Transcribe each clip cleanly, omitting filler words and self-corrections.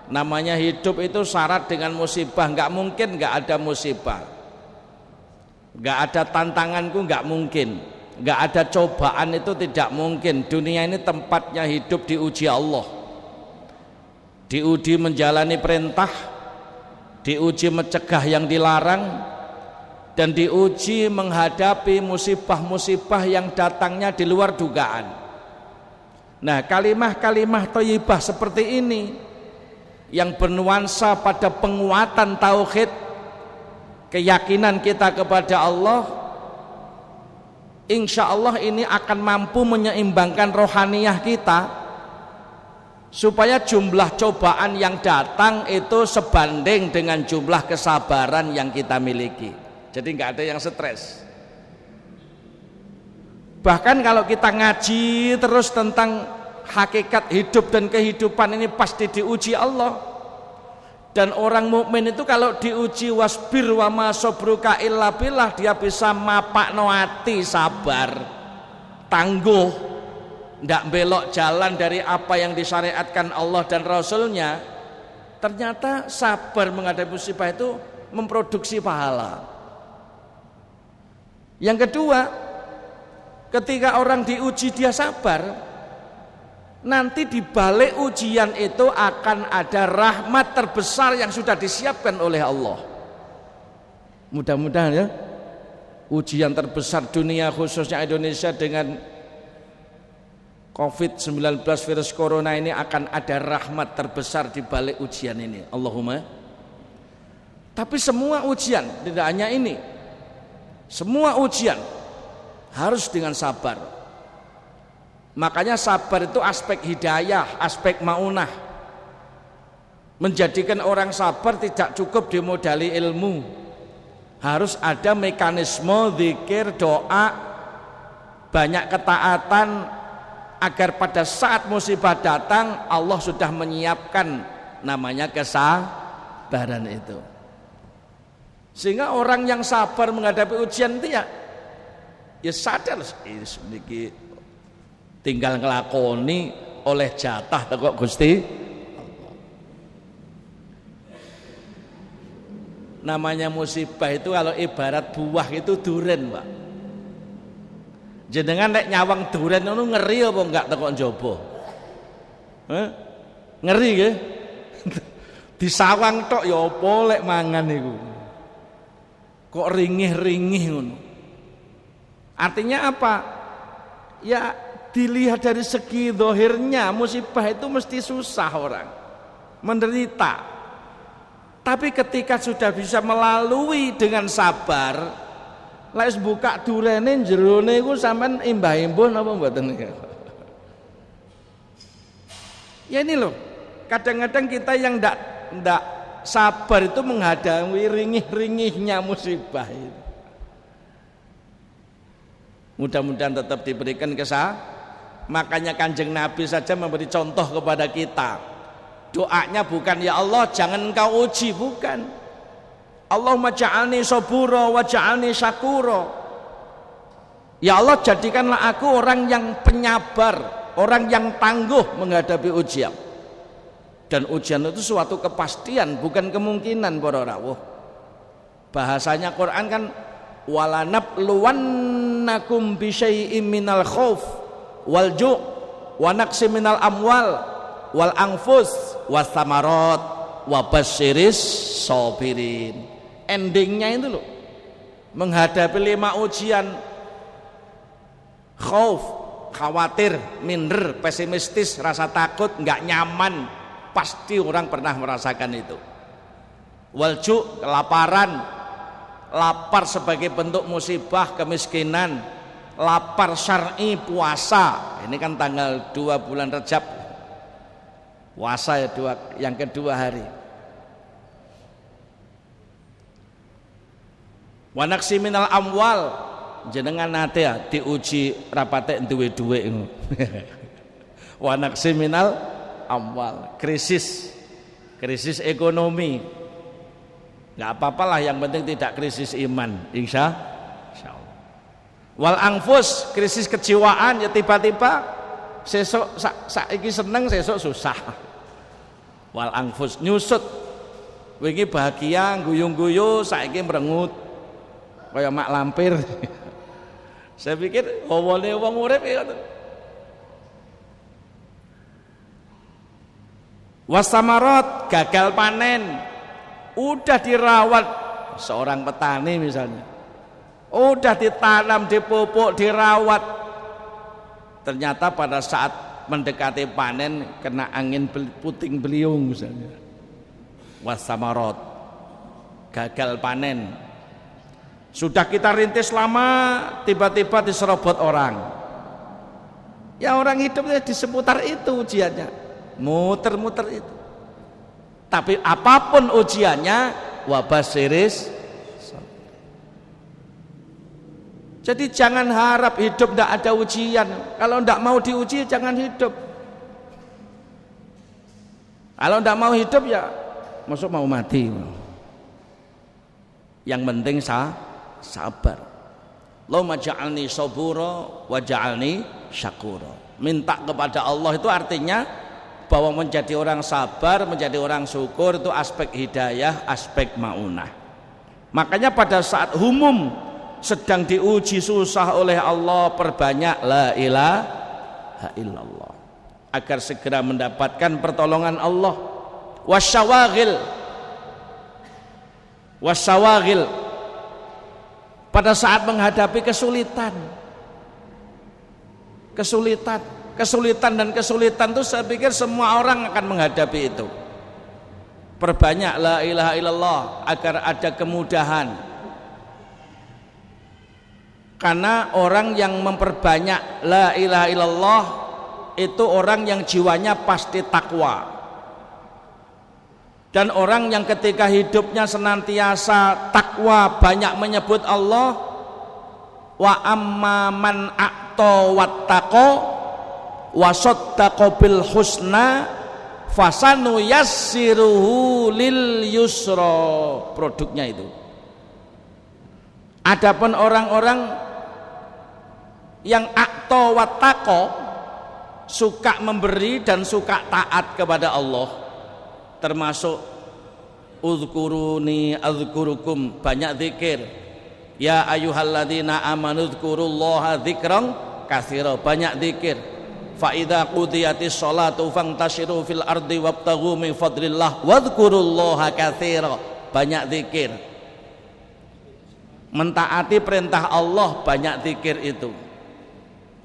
Namanya hidup itu syarat dengan musibah, nggak mungkin nggak ada musibah, nggak ada tantanganku, nggak mungkin, nggak ada cobaan, itu tidak mungkin. Dunia ini tempatnya hidup diuji Allah, diuji menjalani perintah, diuji mencegah yang dilarang, dan diuji menghadapi musibah-musibah yang datangnya di luar dugaan. Nah, kalimah-kalimah thayyibah seperti ini yang bernuansa pada penguatan tauhid, keyakinan kita kepada Allah, insya Allah ini akan mampu menyeimbangkan rohaniyah kita supaya jumlah cobaan yang datang itu sebanding dengan jumlah kesabaran yang kita miliki. Jadi nggak ada yang stres. Bahkan kalau kita ngaji terus tentang hakikat hidup dan kehidupan ini pasti diuji Allah. Dan orang mukmin itu kalau diuji wasbir wa ma sabruka illa billah, dia bisa mapakno ati, sabar, tangguh, ndak belok jalan dari apa yang disyariatkan Allah dan Rasulnya. Ternyata sabar menghadapi musibah itu memproduksi pahala. Yang kedua, ketika orang diuji dia sabar, nanti di balik ujian itu akan ada rahmat terbesar yang sudah disiapkan oleh Allah. Mudah-mudahan ya, ujian terbesar dunia khususnya Indonesia dengan COVID-19 virus corona ini akan ada rahmat terbesar di balik ujian ini. Allahumma. Tapi semua ujian, tidak hanya ini, semua ujian harus dengan sabar. Makanya sabar itu aspek hidayah, aspek maunah. Menjadikan orang sabar tidak cukup dimodali ilmu, harus ada mekanisme zikir, doa, banyak ketaatan, agar pada saat musibah datang Allah sudah menyiapkan namanya kesabaran itu. Sehingga orang yang sabar menghadapi ujian itu ya sadar ini tinggal ngelakoni oleh jatah kok Gusti. Namanya musibah itu kalau ibarat buah itu duren, Pak. Jenengan nek nyawang duren itu ngeri apa enggak tekok njaba? Ngeri nggih? Disawang tok ya apa lek mangan niku. Kok ringih-ringih ngono. Artinya apa? Ya dilihat dari segi zahirnya musibah itu mesti susah orang, menderita. Tapi ketika sudah bisa melalui dengan sabar, lek buka durene jerone iku sampean imbah-imbuh napa mboten? Ya ini loh, kadang-kadang kita yang ndak sabar itu menghadapi ringih-ringihnya musibah itu. Mudah-mudahan tetap diberikan makanya Kanjeng Nabi saja memberi contoh kepada kita. Doanya bukan ya Allah jangan engkau uji, bukan. Allahumma ja'alni sabura wa ja'alni syakura. Ya Allah jadikanlah aku orang yang penyabar, orang yang tangguh menghadapi ujian. Dan ujian itu suatu kepastian, bukan kemungkinan para rawuh. Bahasanya Quran kan walanabluwannakum bisyai'im minal khauf wal ju' wa naqsi minal amwal wal anfus was samarat wa basyiris sabirin. Endingnya itu loh, menghadapi 5 ujian, khauf, khawatir, minder, pesimistis, rasa takut, nggak nyaman, pasti orang pernah merasakan itu. Wal ju', kelaparan, lapar sebagai bentuk musibah, kemiskinan, lapar syar'i, puasa. Ini kan tanggal 2 bulan Rajab, puasa ya yang kedua hari. Wa naqsi minal amwal, jenengan nate ya diuji rapate duwe dhuwit. Wa naqsi minal amwal, krisis ekonomi. Nggak apa-apalah, yang penting tidak krisis iman, insya Allah. Wal anfus, krisis kejiwaan, ya tiba-tiba sesok saiki seneng, sesok susah. Wal anfus nyusut. Wingi bahagia guyung-guyu, saiki merengut kaya mak lampir. Saya pikir hawane wong urip ya. Wasamarat, gagal panen, udah dirawat seorang petani misalnya, udah ditanam, dipupuk, dirawat, ternyata pada saat mendekati panen kena angin puting beliung misalnya. Wasamarat, gagal panen, sudah kita rintis lama, tiba-tiba diserobot orang. Ya orang hidupnya di seputar itu ujiannya, muter-muter itu. Tapi apapun ujiannya, wabasiris. Jadi jangan harap hidup tidak ada ujian. Kalau tidak mau diuji jangan hidup. Kalau tidak mau hidup ya masuk mau mati. Yang penting sabar. Allahumma ja'alni sabura wa ja'alni syakura. Minta kepada Allah itu artinya bahwa menjadi orang sabar, menjadi orang syukur itu aspek hidayah, aspek maunah. Makanya pada saat humum sedang diuji susah oleh Allah, perbanyak la ilaha illallah agar segera mendapatkan pertolongan Allah. Wasyawagil pada saat menghadapi kesulitan dan kesulitan itu saya pikir semua orang akan menghadapi itu. Perbanyak la ilaha illallah agar ada kemudahan. Karena orang yang memperbanyak la ilaha illallah itu orang yang jiwanya pasti takwa. Dan orang yang ketika hidupnya senantiasa takwa, banyak menyebut Allah, wa amma man a'ta wattaqo wa saddaqa bil husna fasanu yassiruhu lil yusra. Produknya itu. Adapun orang-orang yang a'ta wattaqo, suka memberi dan suka taat kepada Allah, termasuk uzkuruni azkurukum, banyak zikir. Ya ayyuhalladzina amanu dzkurullaha dzikran katsira, banyak zikir. Fa idza qudiyatis sholatu fantashiru fil ardi wabtaghu min fadlillah wadhkurullaha katsira, banyak zikir. Mentaati perintah Allah, banyak zikir itu.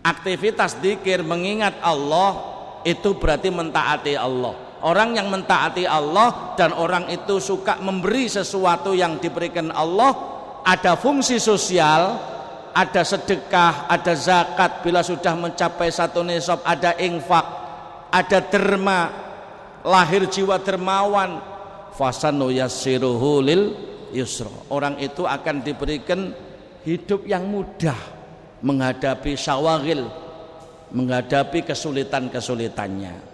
Aktivitas zikir mengingat Allah itu berarti mentaati Allah. Orang yang mentaati Allah dan orang itu suka memberi sesuatu yang diberikan Allah, ada fungsi sosial, ada sedekah, ada zakat, bila sudah mencapai satu nisab ada infak, ada derma, lahir jiwa dermawan, fasanu yassiruhu lil yusra. Orang itu akan diberikan hidup yang mudah menghadapi syawagil, menghadapi kesulitan-kesulitannya.